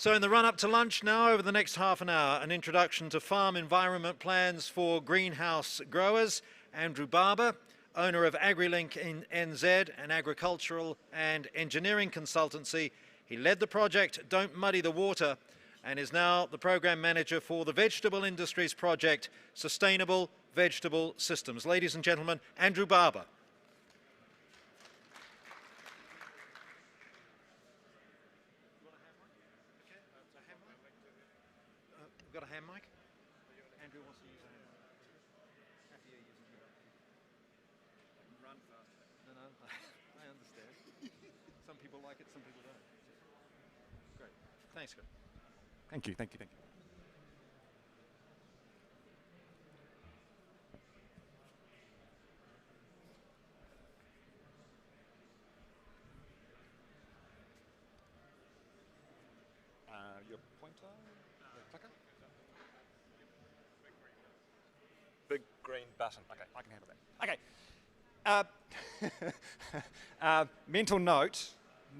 So in the run-up to lunch now, over the next half an hour, an introduction to farm environment plans for greenhouse growers. Andrew Barber, owner of AgriLink in NZ, an agricultural and engineering consultancy. He led the project Don't Muddy the Water and is now the program manager for the vegetable industries project Sustainable Vegetable Systems. Ladies and gentlemen, Andrew Barber. Got a hand mic? Andrew wants to use a hand mic. Happier using it. I can run faster. No, I understand. Some people like it, some people don't. Great. Thanks, Scott. Thank you. Your pointer? Clicker? Big green button. Okay, I can handle that. Okay. Mental note,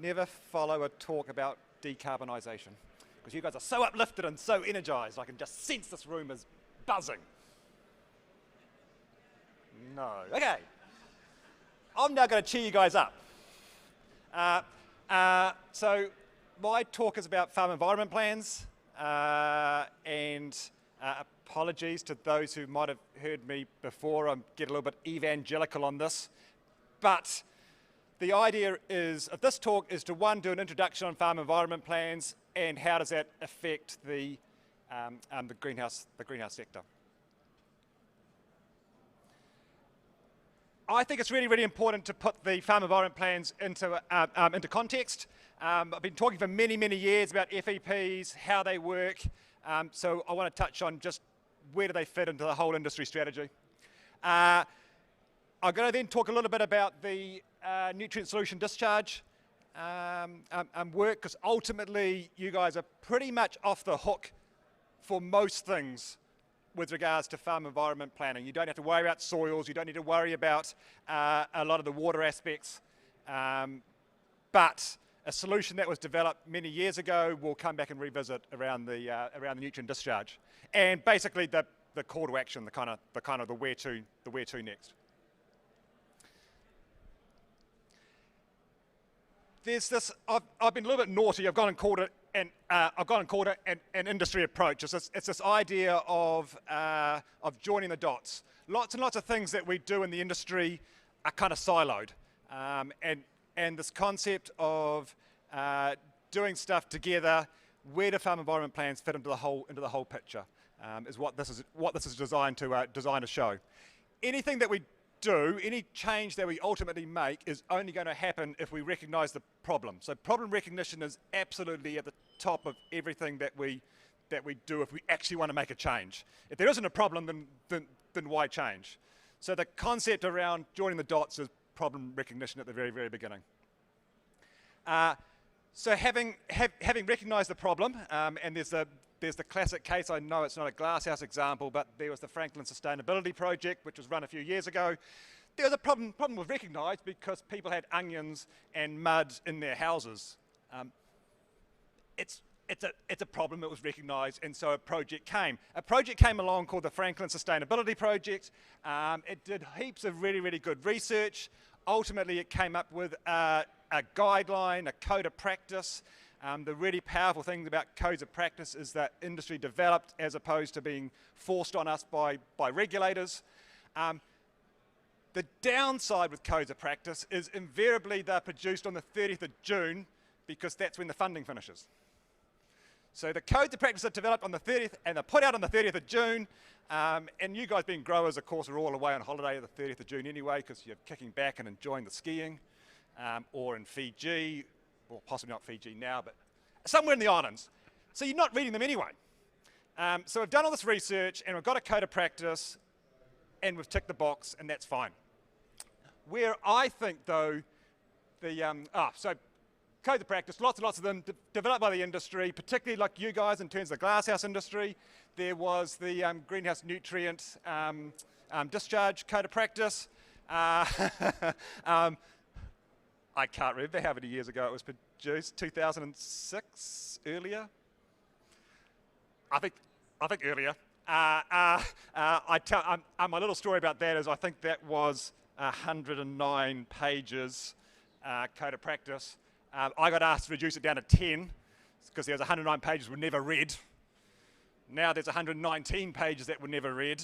never follow a talk about decarbonisation. Because you guys are so uplifted and so energised, I can just sense this room is buzzing. No. Okay. I'm now going to cheer you guys up. So my talk is about farm environment plans, and apologies to those who might have heard me before. I get a little bit evangelical on this, but the idea of this talk is to, one, do an introduction on farm environment plans and how does that affect the greenhouse sector. I think it's really, really important to put the farm environment plans into context. I've been talking for many, many years about FEPs, how they work, so I want to touch on just where do they fit into the whole industry strategy. I'm going to then talk a little bit about the nutrient solution discharge work, because ultimately you guys are pretty much off the hook for most things with regards to farm environment planning. You don't have to worry about soils, you don't need to worry about a lot of the water aspects, but a solution that was developed many years ago will come back and revisit around the nutrient discharge, and basically the call to action, the kind of the where to next. There's this. I've been a little bit naughty. I've gone and called it an industry approach. It's this idea of joining the dots. Lots and lots of things that we do in the industry are kind of siloed, and this concept of doing stuff together, where do farm environment plans fit into the whole picture, is what this is designed to show. Anything that we do, any change that we ultimately make, is only going to happen if we recognise the problem. So problem recognition is absolutely at the top of everything that we do if we actually want to make a change. If there isn't a problem, then why change? So the concept around joining the dots is problem recognition at the very, very beginning. So having recognised the problem, and there's the classic case. I know it's not a glasshouse example, but there was the Franklin Sustainability Project, which was run a few years ago. There was a problem was recognised because people had onions and mud in their houses. It's a problem that was recognised, and so a project came. A project came along called the Franklin Sustainability Project. It did heaps of really, really good research. Ultimately, it came up with a guideline, a code of practice. The really powerful thing about codes of practice is that industry developed as opposed to being forced on us by regulators. The downside with codes of practice is invariably they're produced on the 30th of June because that's when the funding finishes. So the codes of practice are developed on the 30th and they're put out on the 30th of June. And you guys being growers, of course, are all away on holiday at the 30th of June anyway because you're kicking back and enjoying the skiing, or in Fiji, or possibly not Fiji now, but somewhere in the islands. So you're not reading them anyway. So we've done all this research and we've got a code of practice and we've ticked the box, and that's fine. Where I think though, so codes of practice, lots and lots of them developed by the industry, particularly like you guys in terms of the glasshouse industry. There was the greenhouse nutrient discharge code of practice. I can't remember how many years ago it was produced, 2006, earlier, I think earlier. My little story about that is I think that was 109 pages code of practice. I got asked to reduce it down to 10 because there was 109 pages were never read. Now there's 119 pages that were never read.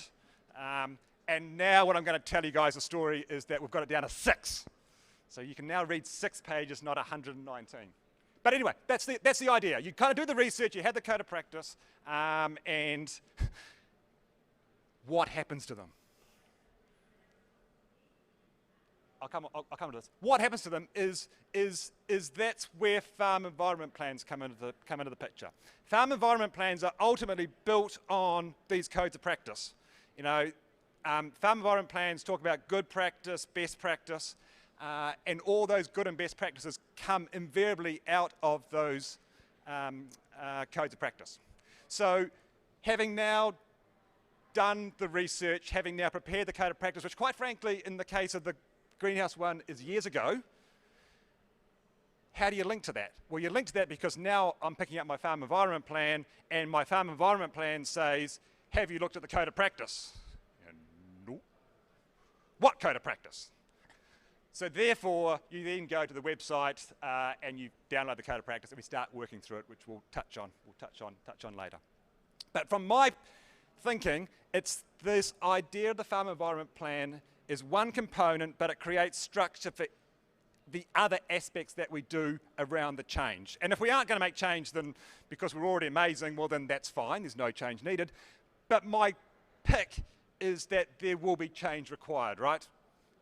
And now what I'm going to tell you guys the story is that we've got it down to 6. So you can now read 6 pages, not 119. But anyway, that's the idea. You kind of do the research, you have the code of practice, and what happens to them? I'll come to this. What happens to them is that's where farm environment plans come into the picture. Farm environment plans are ultimately built on these codes of practice. You know, farm environment plans talk about good practice, best practice, and all those good and best practices come invariably out of those codes of practice. So having now done the research, having now prepared the code of practice, which quite frankly in the case of the greenhouse one is years ago, how do you link to that? Well, you link to that because now I'm picking up my farm environment plan, and my farm environment plan says, have you looked at the code of practice? And nope. What code of practice? So therefore, you then go to the website and you download the code of practice, and we start working through it, which we'll touch on later. But from my thinking, it's this idea of the farm environment plan is one component, but it creates structure for the other aspects that we do around the change. And if we aren't going to make change, then because we're already amazing, well then that's fine, there's no change needed. But my pick is that there will be change required, right?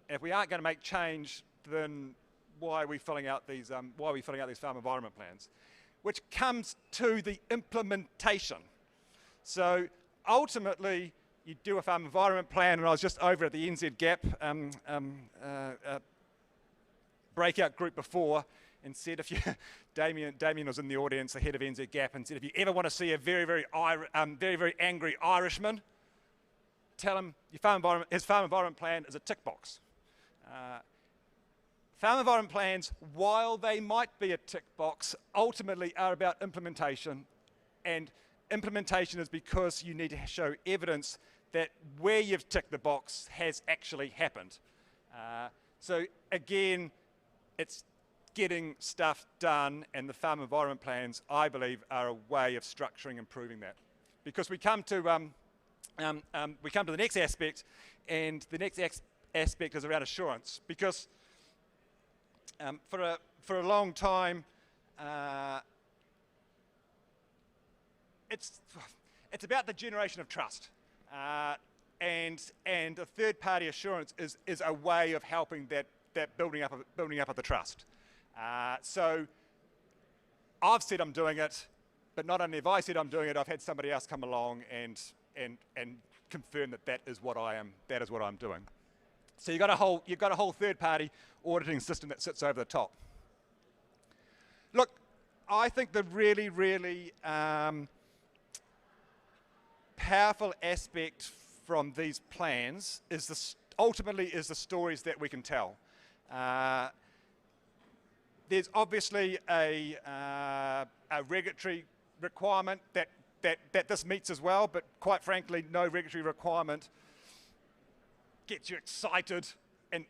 And if we aren't going to make change, then why are we filling out these farm environment plans? Which comes to the implementation. So ultimately, you do a farm environment plan, and I was just over at the NZ Gap breakout group before, and said, if you, Damien was in the audience, the head of NZ Gap, and said, if you ever want to see a very angry Irishman, tell him his farm environment plan is a tick box. Farm environment plans, while they might be a tick box, ultimately are about implementation, and implementation is because you need to show evidence that where you've ticked the box has actually happened. So again, it's getting stuff done, and the farm environment plans, I believe, are a way of structuring and proving that. Because we come to the next aspect, and the next aspect is around assurance. Because for a long time, it's about the generation of trust. And a third-party assurance is a way of helping that building up of the trust. So I've said I'm doing it, but not only have I said I'm doing it, I've had somebody else come along and confirm that is what I'm doing. So you've got a whole third-party auditing system that sits over the top. Look, I think the really powerful aspect from these plans is ultimately the stories that we can tell. There's obviously a regulatory requirement that this meets as well, but quite frankly, no regulatory requirement gets you excited and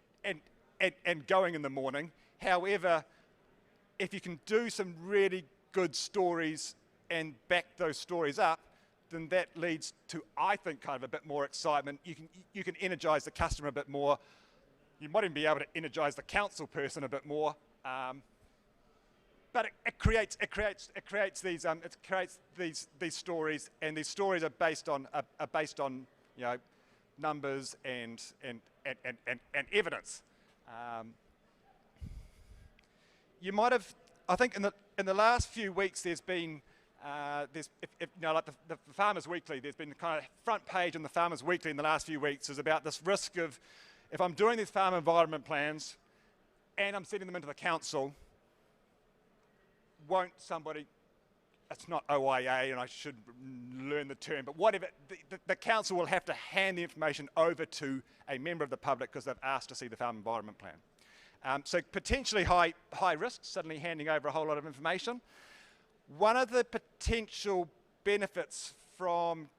going in the morning. However, if you can do some really good stories and back those stories up, then that leads to, I think, kind of a bit more excitement. You can energize the customer a bit more. You might even be able to energize the council person a bit more. But it creates these stories, and these stories are based on numbers and evidence. You might have, I think, in the last few weeks, there's been like the Farmers Weekly. There's been the kind of front page on the Farmers Weekly in the last few weeks is about this risk of, if I'm doing these farm environment plans and I'm sending them into the council, won't somebody, it's not OIA and I should learn the term, but whatever, the council will have to hand the information over to a member of the public because they've asked to see the farm environment plan. So potentially high risk, suddenly handing over a whole lot of information. One of the potential benefits from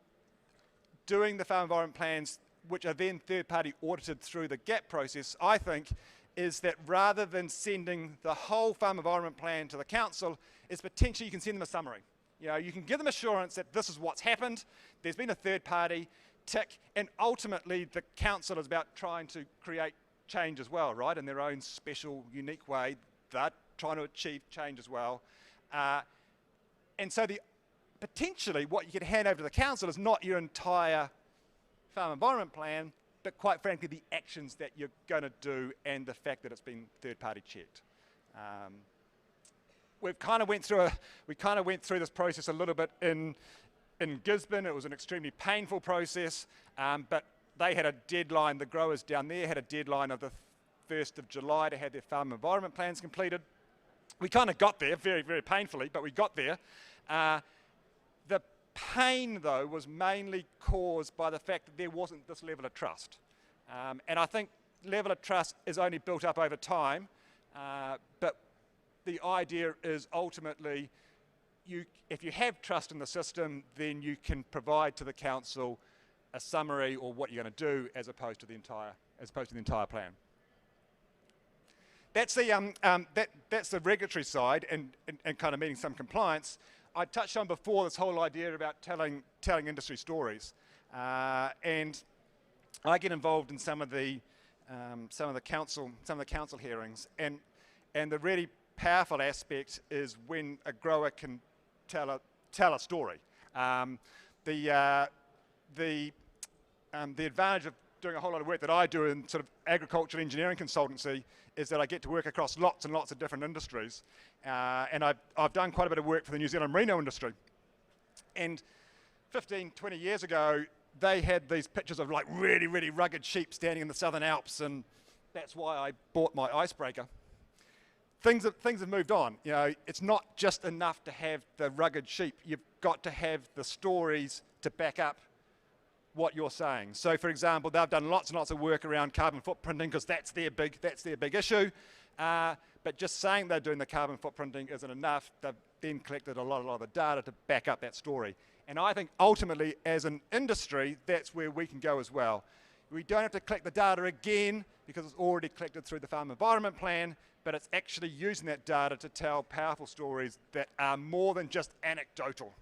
doing the farm environment plans, which are then third-party audited through the GAP process, I think, is that rather than sending the whole farm environment plan to the council, is potentially you can send them a summary. You know, you can give them assurance that this is what's happened, there's been a third party, tick, and ultimately the council is about trying to create change as well, right? In their own special, unique way, they're trying to achieve change as well. And so potentially what you can hand over to the council is not your entire farm environment plan, but quite frankly the actions that you're going to do and the fact that it's been third party checked. We kind of went through this process a little bit in Gisborne. It was an extremely painful process, but they had a deadline, the growers down there had a deadline of the 1st of July to have their farm environment plans completed. We kind of got there, very, very painfully, but we got there. The pain, though, was mainly caused by the fact that there wasn't this level of trust. And I think level of trust is only built up over time, but the idea is ultimately, if you have trust in the system, then you can provide to the council a summary or what you're going to do as opposed to the entire plan. That's the regulatory side and kind of meeting some compliance. I touched on before this whole idea about telling industry stories, and I get involved in some of the council hearings, and the really powerful aspect is when a grower can tell a story. The advantage of doing a whole lot of work that I do in sort of agricultural engineering consultancy is that I get to work across lots and lots of different industries, and I've done quite a bit of work for the New Zealand merino industry. And 15, 20 years ago, they had these pictures of like really, really rugged sheep standing in the Southern Alps, and that's why I bought my icebreaker. Things have moved on. You know, it's not just enough to have the rugged sheep. You've got to have the stories to back up what you're saying. So, for example, they've done lots and lots of work around carbon footprinting because that's their big issue. But just saying they're doing the carbon footprinting isn't enough. They've then collected a lot of the data to back up that story. And I think ultimately, as an industry, that's where we can go as well. We don't have to collect the data again because it's already collected through the farm environment plan, but it's actually using that data to tell powerful stories that are more than just anecdotal.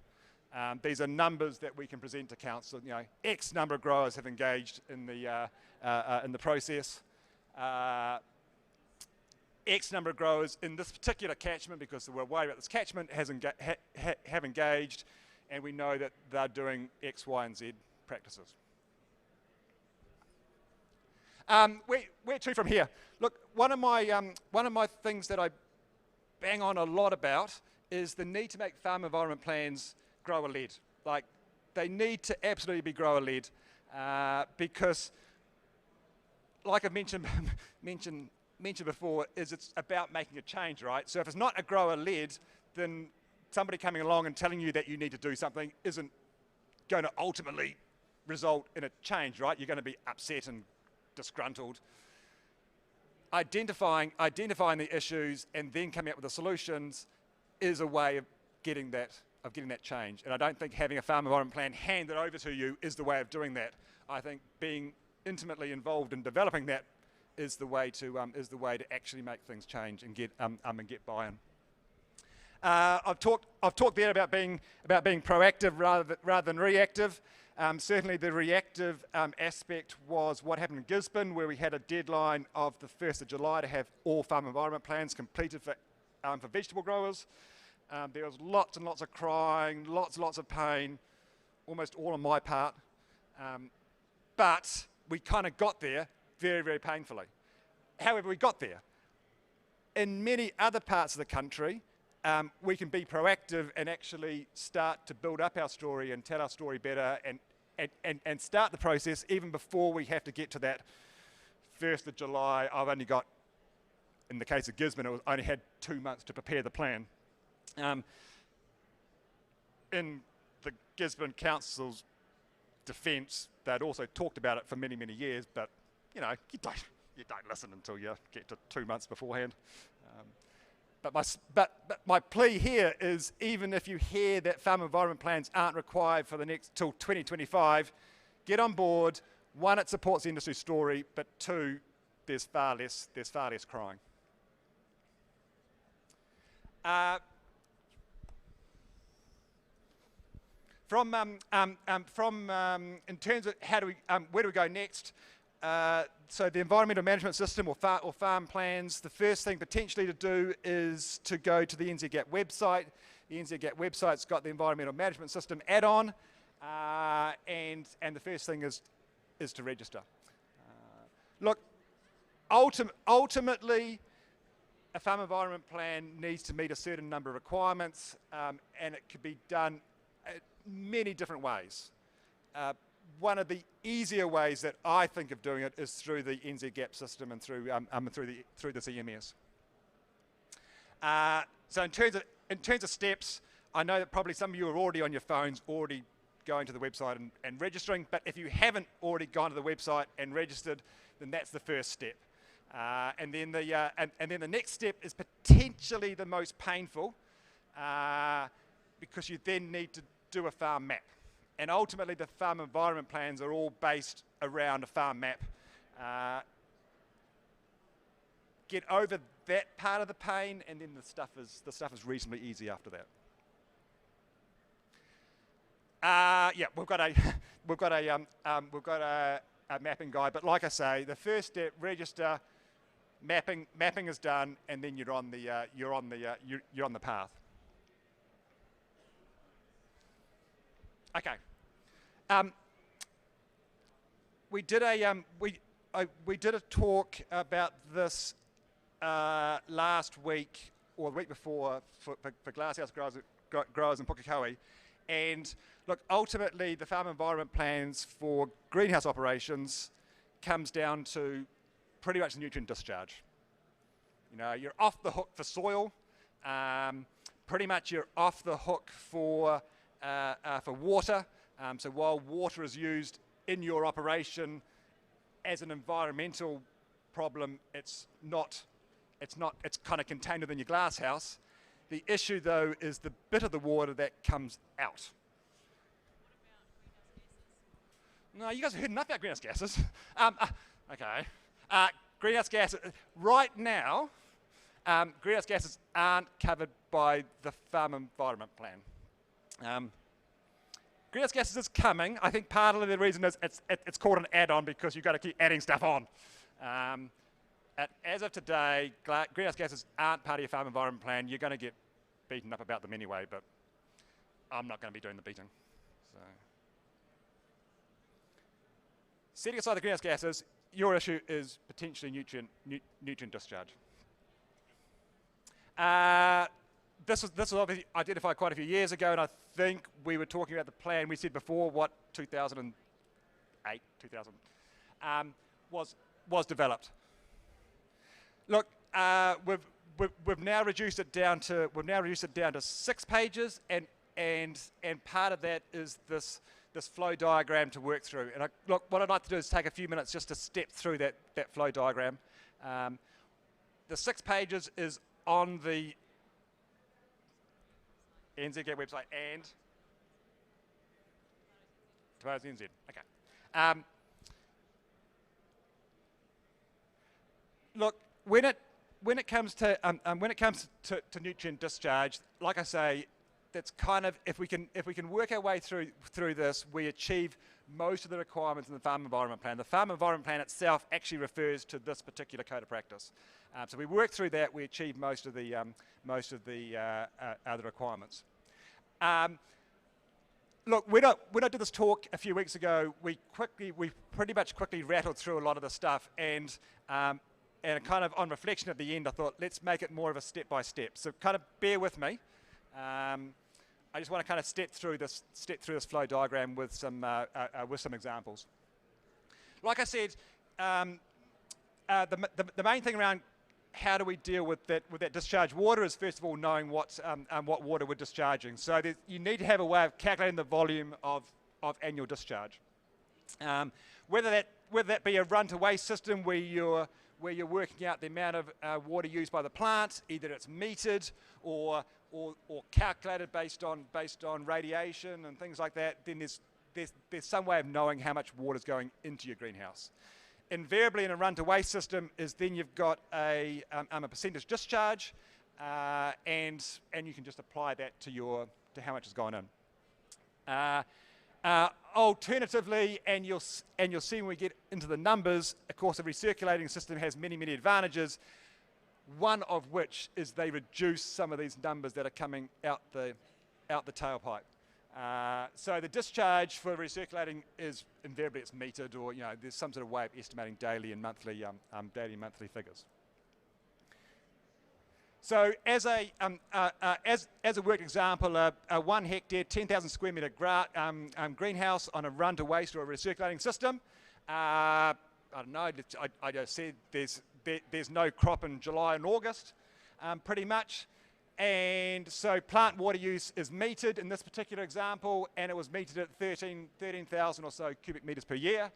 These are numbers that we can present to council. You know, X number of growers have engaged in the process. X number of growers in this particular catchment, because we're worried about this catchment, have engaged, and we know that they're doing X, Y, and Z practices. Where to from here? Look, one of my things that I bang on a lot about is the need to make farm environment plans grower-led. Like, they need to absolutely be grower-led because, like I've mentioned before, it's about making a change, right? So if it's not a grower-led, then somebody coming along and telling you that you need to do something isn't going to ultimately result in a change, right? You're going to be upset and disgruntled. Identifying the issues and then coming up with the solutions is a way of getting that change. And I don't think having a farm environment plan handed over to you is the way of doing that. I think being intimately involved in developing that is the way to actually make things change and get buy-in. I've talked there about being proactive rather than reactive. Certainly the reactive aspect was what happened in Gisborne, where we had a deadline of the 1st of July to have all farm environment plans completed for vegetable growers. There was lots and lots of crying, lots and lots of pain, almost all on my part. But we kind of got there very, very painfully. However, we got there. In many other parts of the country, we can be proactive and actually start to build up our story and tell our story better and start the process even before we have to get to that 1st of July. I've only got, in the case of Gisborne, I only had 2 months to prepare the plan. In the Gisborne Council's defence, they'd also talked about it for many, many years, but you know, you don't listen until you get to 2 months beforehand. but my plea here is, even if you hear that farm environment plans aren't required for the next till 2025, get on board. One, it supports the industry story, but two, there's far less crying. In terms of where do we go next? So the environmental management system or farm plans, the first thing potentially to do is to go to the NZGAP website. The NZGAP website's got the environmental management system add-on, and the first thing is to register. Look, ultimately, a farm environment plan needs to meet a certain number of requirements, and it could be done many different ways. One of the easier ways that I think of doing it is through the NZGAP system and through the CMS. So in terms of steps, I know that probably some of you are already on your phones, already going to the website and registering. But if you haven't already gone to the website and registered, then that's the first step. And then the next step is potentially the most painful, because you then need to do a farm map. And ultimately, the farm environment plans are all based around a farm map. Get over that part of the pain, and then the stuff is reasonably easy after that. Yeah, we've got a mapping guide. But like I say, the first step, register. Mapping is done, and then you're on the path. Okay. We did a talk about this last week or the week before for glasshouse growers in Pukekohe, and look, ultimately the farm environment plans for greenhouse operations comes down to pretty much nutrient discharge. You know, you're off the hook for soil. Pretty much you're off the hook for water. So while water is used in your operation as an environmental problem, it's kind of contained within your glass house. The issue though is the bit of the water that comes out. No, you guys have heard enough about greenhouse gases. Okay. Greenhouse gases, right now, greenhouse gases aren't covered by the farm environment plan. Greenhouse gases is coming. I think part of the reason is it's called an add-on because you've got to keep adding stuff on. As of today, greenhouse gases aren't part of your farm environment plan. You're going to get beaten up about them anyway, but I'm not going to be doing the beating. So, setting aside the greenhouse gases, your issue is potentially nutrient discharge. This was obviously identified quite a few years ago, and I think we were talking about the plan we said before, 2008, was developed. Look, we've now reduced it down to 6 pages, and part of that is this flow diagram to work through. And look, what I'd like to do is take a few minutes just to step through that flow diagram. The 6 pages is on the NZGAP website and Tomatoes NZ. Okay. Look, when it comes to nutrient discharge, like I say, that's kind of, if we can work our way through this, we achieve most of the requirements in the farm environment plan. The farm environment plan itself actually refers to this particular code of practice. So we work through that, we achieve most of the other requirements. Look, when I did this talk a few weeks ago, we pretty much quickly rattled through a lot of the stuff, and kind of on reflection at the end, I thought, let's make it more of a step-by-step. So kind of bear with me. I just want to kind of step through this flow diagram with some examples. Like I said, the main thing around how do we deal with that discharge water is, first of all, knowing what water we're discharging. So you need to have a way of calculating the volume of annual discharge. Whether that be a run-to-waste system where where you're working out the amount of water used by the plant, either it's metered or calculated based on radiation and things like that, then there's some way of knowing how much water is going into your greenhouse. Invariably in a run-to-waste system is then you've got a percentage discharge, and you can just apply that to how much has gone in. Alternatively, and you'll see when we get into the numbers, of course, a recirculating system has many, many advantages, one of which is they reduce some of these numbers that are coming out the tailpipe. So the discharge for recirculating is invariably it's metered, or there's some sort of way of estimating daily and monthly figures. So as a worked example, a 1 hectare, 10,000 square metre greenhouse on a run-to-waste or a recirculating system. I don't know. I just said there's no crop in July and August, pretty much. And so plant water use is metered in this particular example, and it was metered at 13,000 or so cubic metres per year.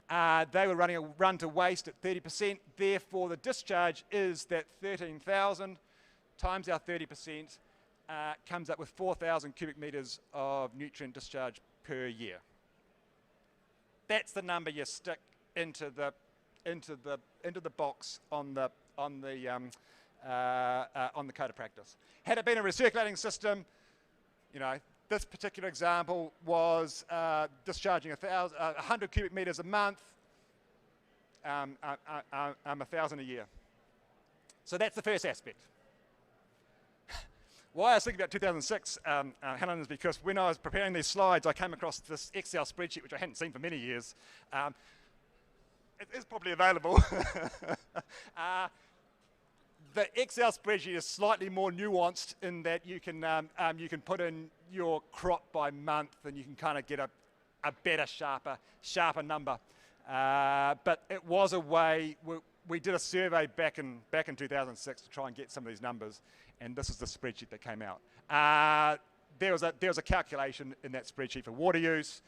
They were running a run-to-waste at 30%. Therefore, the discharge is that 13,000 times our 30% comes up with 4,000 cubic metres of nutrient discharge per year. That's the number you stick into the box on the code of practice. Had it been a recirculating system, this particular example was discharging 100 cubic metres a month, 1,000 a year. So that's the first aspect. Why I was thinking about 2006, Helen, is because when I was preparing these slides, I came across this Excel spreadsheet, which I hadn't seen for many years. It is probably available. The Excel spreadsheet is slightly more nuanced in that you can put in your crop by month, and you can kind of get a better, sharper number. But it was a way. We did a survey back in 2006 to try and get some of these numbers, and this is the spreadsheet that came out. There was a calculation in that spreadsheet for water use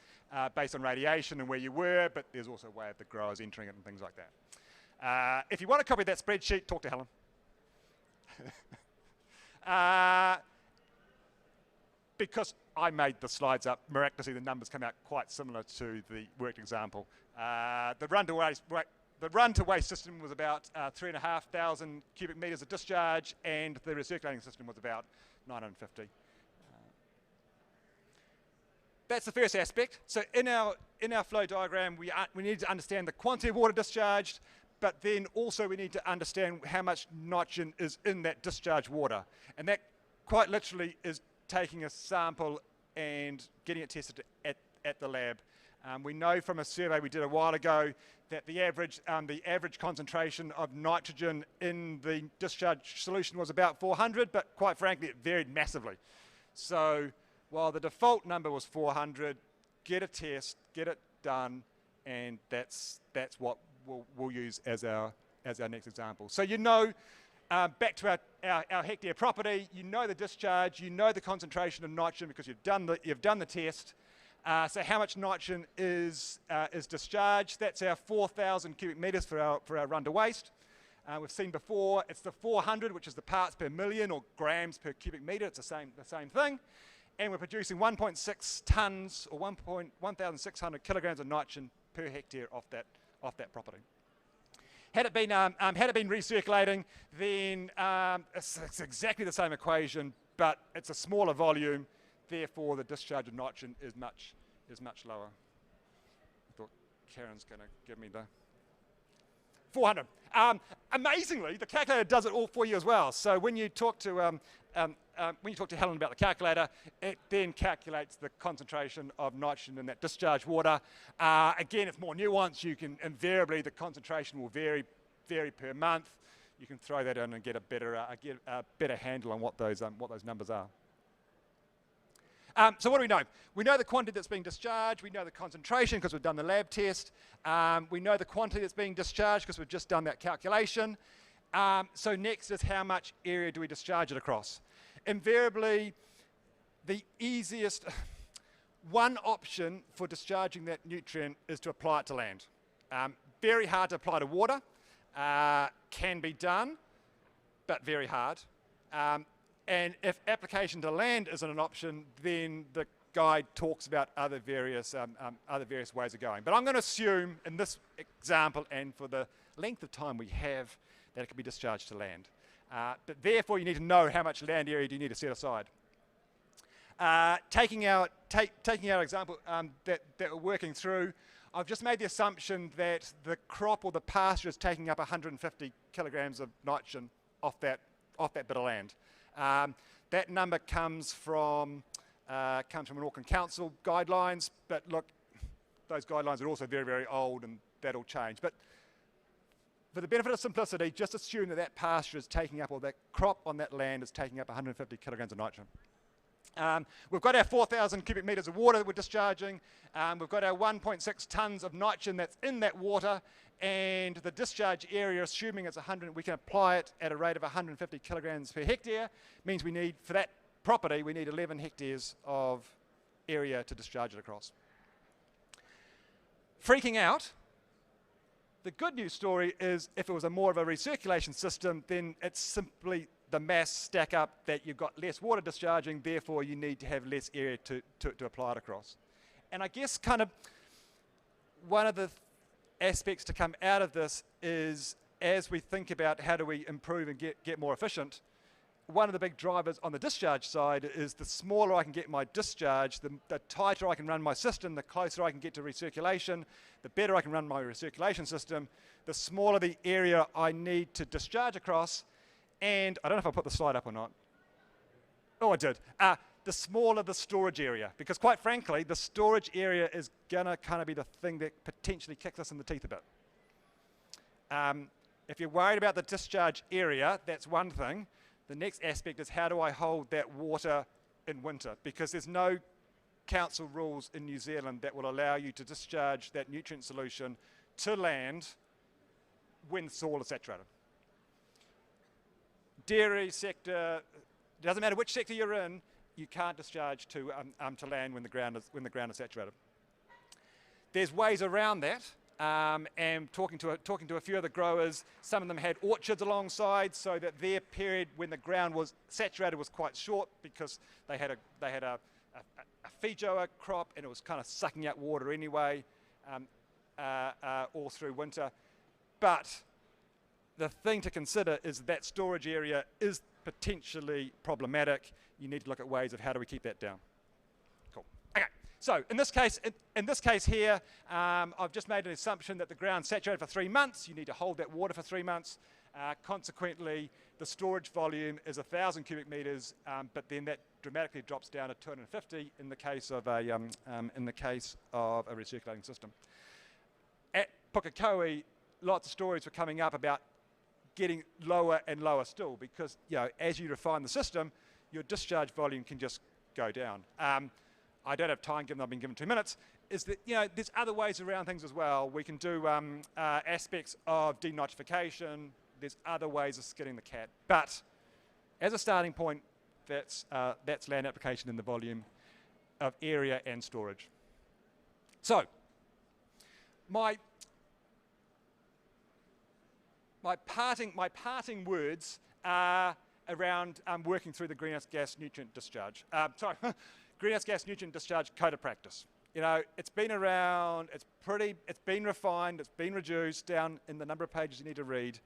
based on radiation and where you were, but there's also a way of the growers entering it and things like that. If you want a copy of that spreadsheet, talk to Helen. Because I made the slides up, miraculously the numbers come out quite similar to the worked example. The run-to-waste system was about 3,500 cubic metres of discharge, and the recirculating system was about 950. That's the first aspect. So in our flow diagram, we need to understand the quantity of water discharged, but then also we need to understand how much nitrogen is in that discharged water. And that quite literally is taking a sample and getting it tested at the lab. We know from a survey we did a while ago that the average concentration of nitrogen in the discharge solution was about 400, but quite frankly it varied massively. So while the default number was 400, get a test, get it done, and that's what we'll use as our next example. So back to our hectare property, the discharge, the concentration of nitrogen because you've done the test. So how much nitrogen is discharged? That's our 4,000 cubic metres for our run-to-waste. We've seen before it's the 400, which is the parts per million or grams per cubic metre. It's the same thing. And we're producing 1.6 tonnes or 1,600 kilograms of nitrogen per hectare off that property. Had it been recirculating, then it's exactly the same equation, but it's a smaller volume. Therefore, the discharge of nitrogen is much lower. I thought Karen's going to give me the 400. Amazingly, the calculator does it all for you as well. So when you talk to Helen about the calculator, it then calculates the concentration of nitrogen in that discharge water. Again, it's more nuanced. Invariably the concentration will vary per month. You can throw that in and get a better handle on what those numbers are. So what do we know? We know the quantity that's being discharged. We know the concentration because we've done the lab test. We know the quantity that's being discharged because we've just done that calculation. So next is how much area do we discharge it across? Invariably, the easiest one option for discharging that nutrient is to apply it to land. Very hard to apply to water. can be done, but very hard. And if application to land isn't an option, then the guide talks about other various ways of going. But I'm going to assume in this example, and for the length of time we have, that it can be discharged to land. But therefore, you need to know how much land area do you need to set aside. Taking our example that we're working through, I've just made the assumption that the crop or the pasture is taking up 150 kilograms of nitrogen off that bit of land. That number comes from an Auckland Council guidelines, but look, those guidelines are also very, very old, and that'll change. But for the benefit of simplicity, just assume that that pasture is taking up, or that crop on that land is taking up 150 kilograms of nitrogen. We've got our 4,000 cubic metres of water that we're discharging. We've got our 1.6 tonnes of nitrogen that's in that water, and the discharge area, assuming it's 100, we can apply it at a rate of 150 kilograms per hectare, means we need, for that property, we need 11 hectares of area to discharge it across. Freaking out. The good news story is if it was more of a recirculation system, then it's simply the mass stack up that you've got less water discharging, therefore you need to have less area to apply it across. And I guess kind of one of the aspects to come out of this is, as we think about how do we improve and get more efficient, one of the big drivers on the discharge side is the smaller I can get my discharge, the tighter I can run my system, the closer I can get to recirculation, the better I can run my recirculation system, the smaller the area I need to discharge across, and I don't know if I put the slide up or not. Oh, I did. The smaller the storage area, because quite frankly, the storage area is going to kind of be the thing that potentially kicks us in the teeth a bit. If you're worried about the discharge area, that's one thing. The next aspect is how do I hold that water in winter? Because there's no council rules in New Zealand that will allow you to discharge that nutrient solution to land when soil is saturated. Dairy sector, doesn't matter which sector you're in, you can't discharge to land when the ground is saturated. There's ways around that. And talking to a few of the growers, some of them had orchards alongside, so that their period when the ground was saturated was quite short because they had a feijoa crop and it was kind of sucking out water anyway all through winter. But the thing to consider is that storage area is potentially problematic. You need to look at ways of how do we keep that down. So in this case here, I've just made an assumption that the ground's saturated for 3 months. You need to hold that water for 3 months. Consequently, the storage volume is 1,000 cubic metres, but then that dramatically drops down to 250 in the case of a recirculating system. At Pukekohe, lots of stories were coming up about getting lower and lower still, because as you refine the system, your discharge volume can just go down. I don't have time, given I've been given 2 minutes, is that there's other ways around things as well. We can do aspects of denitrification. There's other ways of skinning the cat. But as a starting point, that's land application in the volume of area and storage. So my parting words are around working through the greenhouse gas nutrient discharge. Greenhouse gas nutrient discharge code of practice. It's been around, it's been refined, it's been reduced down in the number of pages you need to read.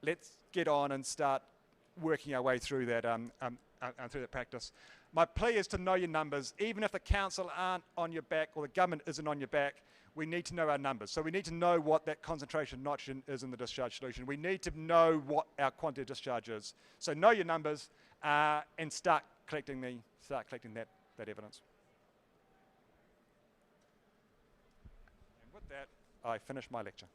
Let's get on and start working our way through that practice. My plea is to know your numbers. Even if the council aren't on your back or the government isn't on your back, we need to know our numbers. So we need to know what that concentration of nitrogen is in the discharge solution. We need to know what our quantity of discharge is. So know your numbers and start collecting that evidence. And with that, I finish my lecture.